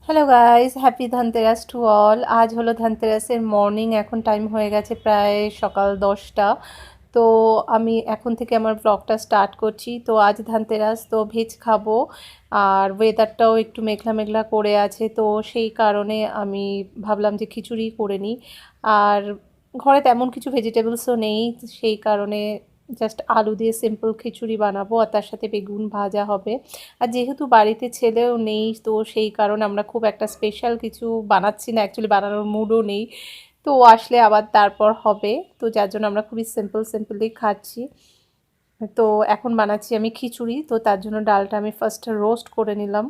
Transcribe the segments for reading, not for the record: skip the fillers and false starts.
Hello guys, happy Dhanteras to all. আজ হলো ধনতেরাসের মর্নিং, এখন টাইম হয়ে গেছে প্রায় সকাল 10টা। তো আমি এখন থেকে আমার ব্লগটা স্টার্ট করছি। তো আজ ধনতেরাস, তো ভেজ খাবো। আর ওয়েদারটাও একটু মেঘলা মেঘলা করে আছে, তো সেই কারণে আমি ভাবলাম যে খিচুড়ি করে নিই। আর ঘরে তেমন কিছু ভেজিটেবলসও নেই, সেই কারণে জাস্ট আলু দিয়ে সিম্পল খিচুড়ি বানাবো, আর তার সাথে বেগুন ভাজা হবে। আর যেহেতু বাড়িতে ছেলেও নেই, তো সেই কারণে আমরা খুব একটা স্পেশাল কিছু বানাচ্ছি না, অ্যাকচুয়ালি বানানোর মুডও নেই। তো ও আসলে আবার তারপর হবে, তো যার জন্য আমরা খুবই সিম্পলি খাচ্ছি। তো এখন বানাচ্ছি আমি খিচুড়ি, তো তার জন্য ডালটা আমি ফার্স্ট রোস্ট করে নিলাম।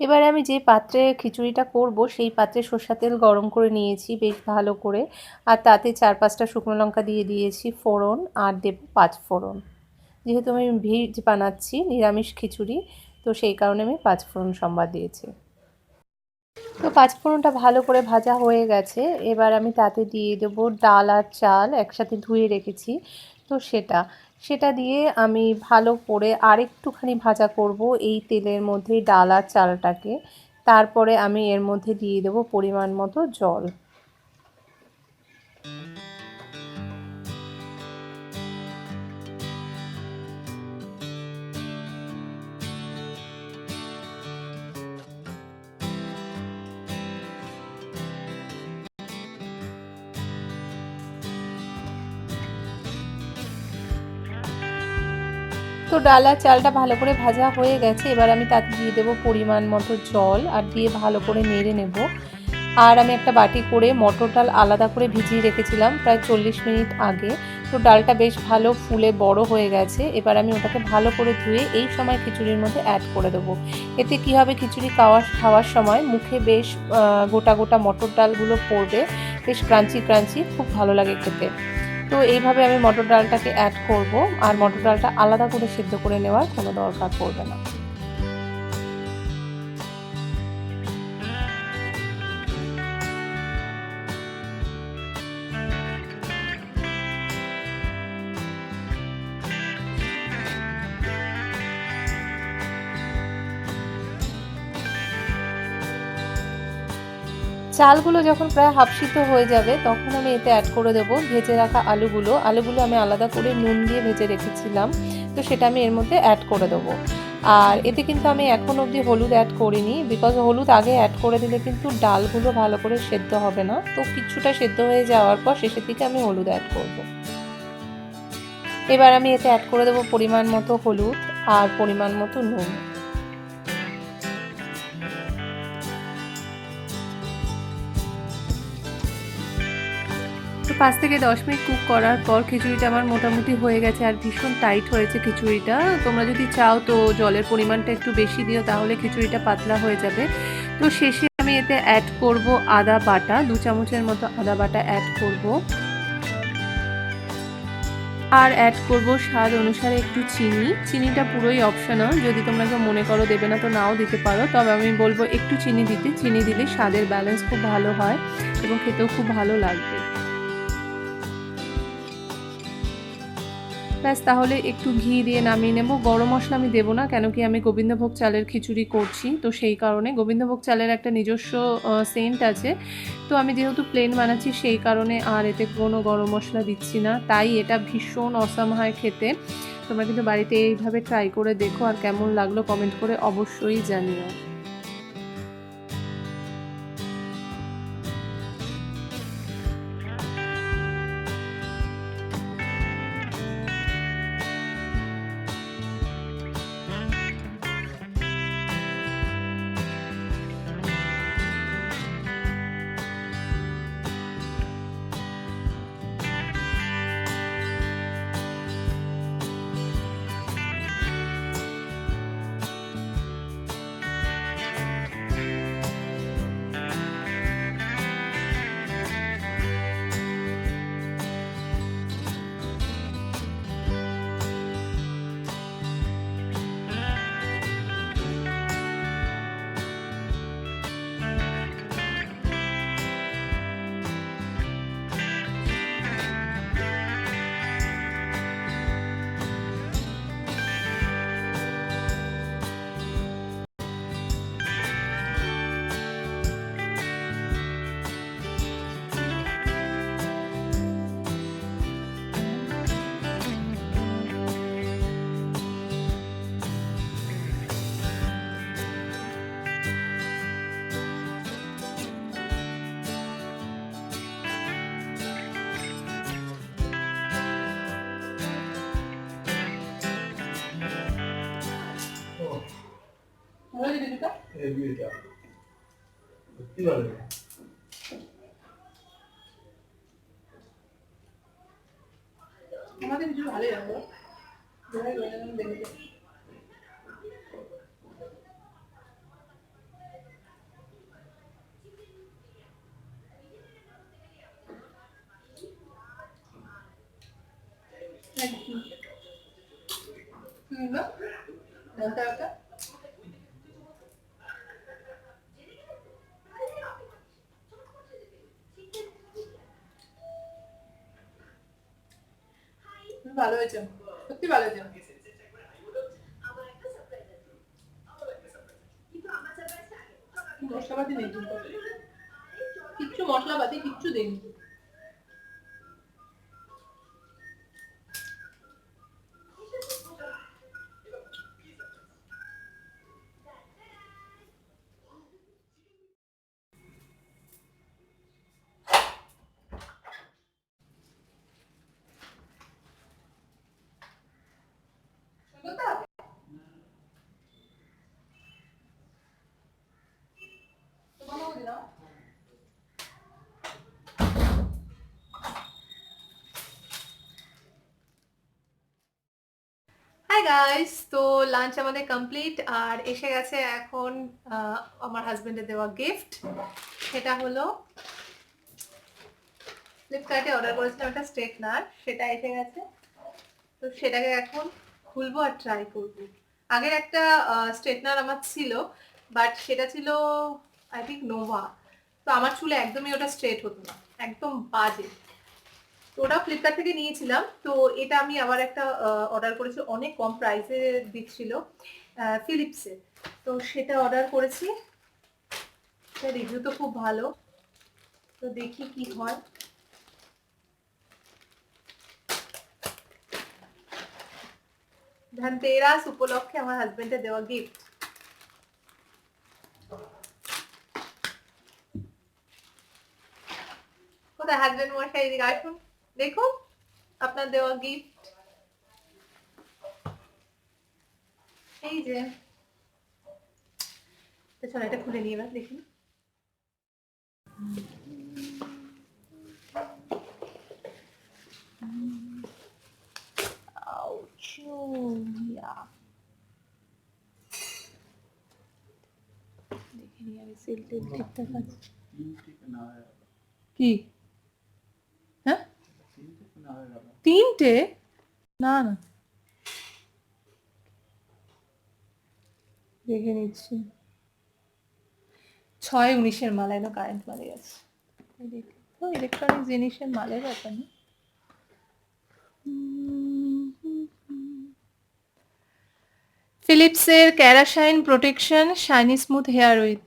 এবারে আমি যে পাত্রে খিচুড়িটা করব সেই পাত্রে সর্ষের তেল গরম করে নিয়েছি বেশ ভালো করে, আর তাতে 4-5টা শুকনো লঙ্কা দিয়ে দিয়েছি ফোড়ন, আর দেব 5 ফোড়ন। যেহেতু আমি ভেজ বানাচ্ছি, নিরামিষ খিচুড়ি, তো সেই কারণে আমি 5 ফোড়ন সম্বাদ দিয়েছি। তো 5 ফোড়নটা ভালো করে ভাজা হয়ে গেছে। এবার আমি তাতে দিয়ে দেবো ডাল আর চাল একসাথে ধুয়ে রেখেছি, তো সেটা দিয়ে আমি ভালো করে আরেকটুখানি ভাজা করব এই তেলের মধ্যে ডাল আর চালটাকে। তারপরে আমি এর মধ্যে দিয়ে দেবো পরিমাণ মতো জল। তো ডাল আর চালটা ভালো করে ভাজা হয়ে গেছে, এবার আমি তাতে দিয়ে দেবো পরিমাণ মতো জল, আর দিয়ে ভালো করে নেড়ে নেব। আর আমি একটা বাটি করে মটর ডাল আলাদা করে ভিজিয়ে রেখেছিলাম প্রায় 40 মিনিট আগে। তো ডালটা বেশ ভালো ফুলে বড় হয়ে গেছে, এবার আমি ওটাকে ভালো করে ধুয়ে এই সময় খিচুড়ির মধ্যে অ্যাড করে দেবো। এতে কী হবে, খিচুড়ি খাওয়ার সময় মুখে বেশ গোটা গোটা মটর ডালগুলো পড়বে, বেশ ক্রাঞ্চি ক্রাঞ্চি, খুব ভালো লাগে খেতে। তো এইভাবে আমি মটর ডালটাকে অ্যাড করব, আর মটর ডালটা আলাদা করে সিদ্ধ করে নেওয়ার কোনো দরকার পড়বে না। চালগুলো যখন প্রায় হাফ সিদ্ধ হয়ে যাবে, তখন আমি এতে অ্যাড করে দেবো ভেজে রাখা আলুগুলো আমি আলাদা করে নুন দিয়ে ভেজে রেখেছিলাম, তো সেটা আমি এর মধ্যে অ্যাড করে দেবো। আর এতে কিন্তু আমি এখন অবধি হলুদ অ্যাড করিনি, বিকজ হলুদ আগে অ্যাড করে দিলে কিন্তু ডালগুলো ভালো করে সেদ্ধ হবে না। তো কিছুটা সেদ্ধ হয়ে যাওয়ার পর শেষের দিকে আমি হলুদ অ্যাড করব। এবার আমি এতে অ্যাড করে দেবো পরিমাণ মতো হলুদ আর পরিমাণ মতো নুন। তো 5 থেকে 10 মিনিট কুক করার পর খিচুড়িটা আমার মোটামুটি হয়ে গেছে, আর ভীষণ টাইট হয়েছে খিচুড়িটা। তোমরা যদি চাও তো জলের পরিমাণটা একটু বেশি দিও, তাহলে খিচুড়িটা পাতলা হয়ে যাবে। তো শেষে আমি এতে অ্যাড করব আদা বাটা, 2 চামচের মতো আদা বাটা অ্যাড করব। আর অ্যাড করব স্বাদ অনুসারে একটু চিনিটা পুরোই অপশনাল, যদি তোমরা কেউ মনে করো দেবে না তো নাও দিতে পারো, তবে আমি বলবো একটু চিনি দিতে। চিনি দিলে স্বাদের ব্যালেন্স খুব ভালো হয় এবং খেতেও খুব ভালো লাগবে। ব্যাস, তাহলে একটু ঘি দিয়ে নামিয়ে নেব। গরম মশলা আমি দেবো না, কেন কি আমি গোবিন্দভোগ চালের খিচুড়ি করছি, তো সেই কারণে গোবিন্দভোগ চালের একটা নিজস্ব সেন্ট আছে। তো আমি যেহেতু প্লেন বানাচ্ছি, সেই কারণে আর এতে কোনো গরম মশলা দিচ্ছি না, তাই এটা ভীষণ অসাম হয় খেতে। তোমরা কিন্তু বাড়িতে এইভাবে ট্রাই করে দেখো, আর কেমন লাগলো কমেন্ট করে অবশ্যই জানিও। হয়েছে কিছুটা আমাদের কিছু ভালোই লাগলো দেখে ভালো হয়েছে, সত্যি ভালো হয়েছে। মশলাপাতি নেই, কিচ্ছু মশলাপাতি কিচ্ছু দেয়নি। হাই গাইস, তো লাঞ্চ আমাদের কমপ্লিট আর এসে গেছে এখন আমার হাজবেন্ডের দেওয়া গিফট। সেটা হলো ফ্লিপকার্টে অর্ডার করেছিলাম একটা স্ট্রেটনার, সেটা এসে গেছে। তো সেটাকে এখন খুলবো আর ট্রাই করবো। আগের একটা স্ট্রেটনার আমার ছিল, বাট সেটা ছিল আই থিঙ্ক নোভা। তো আমার চুলে একদমই ওটা স্ট্রেট হতো না, একদম বাজে। তো ওটা ফ্লিপকার্ট থেকে নিয়েছিলাম। তো এটা আমি আবার একটা অর্ডার করেছি, অনেক কম প্রাইসে দিচ্ছিল ফিলিপসে। তো সেটা অর্ডার করেছি, রিভিউ তো খুব ভালো। তো দেখি কি হয়। ধনতেরাস উপলক্ষে আমার হাজবেন্ডের দেওয়া গিফট। কোথায় হাজবেন্ড মশাই, এদিকে আসুন, দেখুন আপনার দেওয়া গিফট। এই যে, চলো এটা খুলে নিয়ে এবার দেখি। দেখিনি আমি, সেল টেল ঠিকঠাক আছে কি? হ্যাঁ, তিনটে? না না, দেখে নিচ্ছি। 6-19 মাল, একদম কারেন্ট মালে গেছে। তো ইলেকট্রনিক জিনিসের মালের ব্যাপার না। ফিলিপসের KeraShine protection shiny smooth hair with,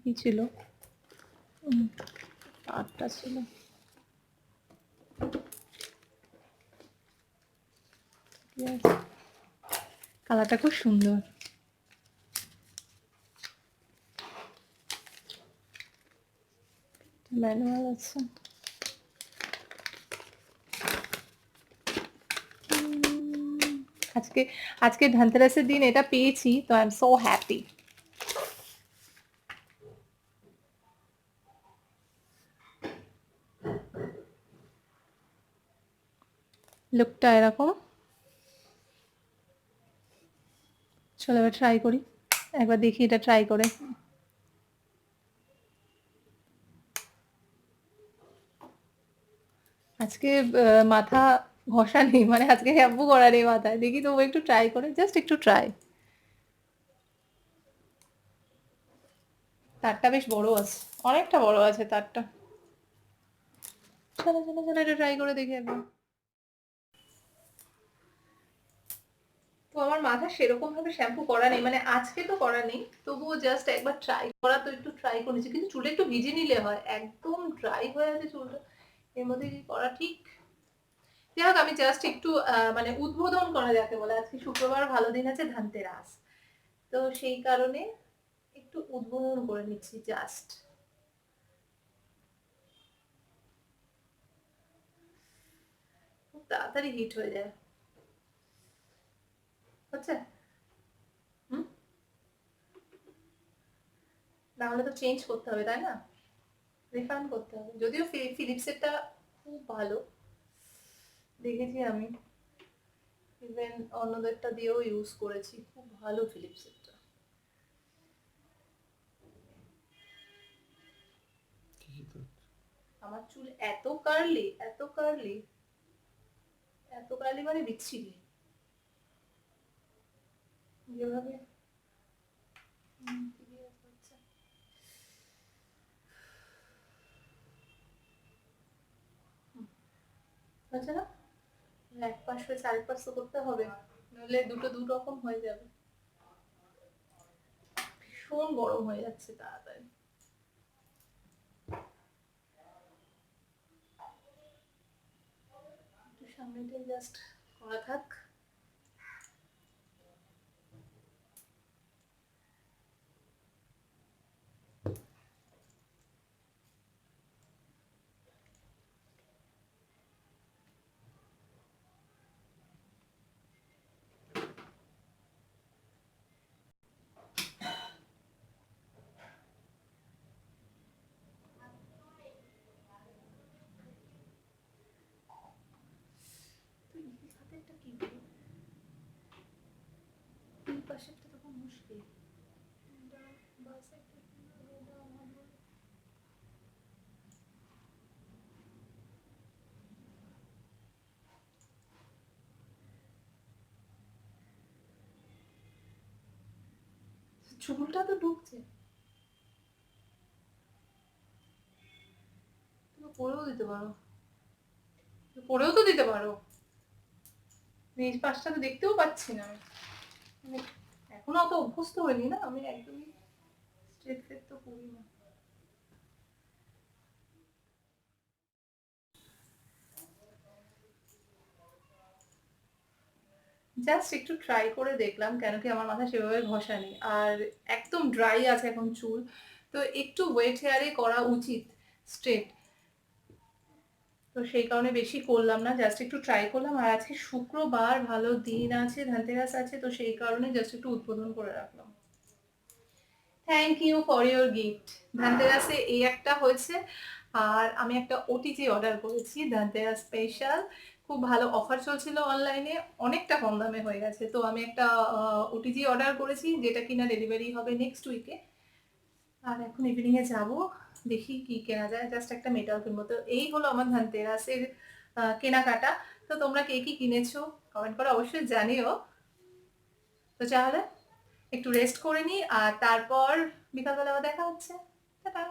কি ছিল? আটটা ছিল। কালারটা খুব সুন্দর। ম্যানুয়াল আছে। আজকে আজকে ধনতেরাসের দিন এটা পেয়েছি, তো আই এম সো হ্যাপি। লুকটা এরকম। চলো এবার ট্রাই করি, একবার দেখি এটা ট্রাই করে। আজকে মাথা ঘষা নেই, মানে আজকে শ্যাম্পু করা নেই মাথায়। দেখি তবু একটু ট্রাই করে, জাস্ট একটু ট্রাই। তারটা বেশ বড় আছে, অনেকটা বড় আছে তারটা। চলো চলো চলো এটা ট্রাই করে দেখি একবার। তো আমার মাথা সেরকম ভাবে শ্যাম্পু করা নেই, মানে আজকে তো করা নেই, তবুও জাস্ট একবার ট্রাই করা, তো একটু ট্রাই করেছি। কিন্তু চুলে একটু ভিজে নিলে হয়, একদম ড্রাই হয়ে আছে চুলটা, এর মধ্যে কি করা ঠিক? যাই হোক, আমি জাস্ট একটু মানে উদ্বোধন করা যাকে বলে। আজকে শুক্রবার, ভালো দিন আছে, ধনতেরাস, তো সেই কারণে একটু উদ্বোধন করে নিচ্ছি জাস্ট। খুব তাড়াতাড়ি হিট হয়ে যায়। হচ্ছে? হুম, নাহলে তো চেঞ্জ করতে হবে, তাই না? রিফান্ড করতে হবে। যদিও ফিলিপসেরটা খুব ভালো, দেখেছি আমি, ইভেন অন্যদেরটা দিয়েও ইউজ করেছি, খুব ভালো ফিলিপসেরটা। আমার চুল এত কার্লি, এত কার্লি, এত কার্লি মানে বিচ্ছিরি যেভাবে। ঠিকই আছে, আচ্ছা। হচ্ছে না? এক পাশ হয়েছে, আরেক পাশ তো করতে হবে, নইলে দুটো দু রকম হয়ে যাবে। ভীষণ গরম হয়ে যাচ্ছে তাড়াতাড়ি। একটু সামনেটাই জাস্ট করা থাক। তো এই হাতেরটা কি করি? এই পাশেরটা তখন মুশকিল। এটা বাস একটা, এটা আমার। চুলটা তো ঢুকছে। তুমি পরেও দিতে পারো, পরেও তো দিতে পারো। এই পাশটা তো দেখতেও পাচ্ছি না আমি, মানে এখনো অত অভ্যস্ত হইনি না আমি, একদমই স্ট্রেট ফেট তো করি না। জাস্ট একটু ট্রাই করে দেখলাম, কেন কি আমার মাথা সেভাবে ঘষা নেই, আর একদম ড্রাই আছে এখন চুল, তো একটু ওয়েট হেয়ারে করা উচিত স্ট্রেট। তো সেই কারণে বেশি করলাম না, জাস্ট একটু ট্রাই করলাম। আর আজকে শুক্রবার, ভালো দিন আছে, ধনতেরাস আছে, তো সেই কারণে জাস্ট একটু উদ্বোধন করে রাখলাম। Thank you for your gift. ধনতেরাসে এই একটা হয়েছে, আর আমি একটা ওটিজি অর্ডার করেছি ধনতেরাস স্পেশাল। খুব ভালো অফার চলছিল অনলাইনে, অনেকটা কম দামে হয়ে গেছে, তো আমি একটা ওটিজি অর্ডার করেছি, যেটা কিনা ডেলিভারি হবে নেক্সট উইকে। আর এখন ইভিনিং এ যাব, দেখি কি কেনা যায়, জাস্ট একটা মেটাল কিনবো। তো এই হলো আমার ধনতেরাসের কেনাকাটা। তো তোমরা কে কি কিনেছো কমেন্ট করে অবশ্যই জানিও। তো তাহলে একটু রেস্ট করে নিই, আর তারপর বিকালবেলা আবার দেখা হচ্ছে। টাটা।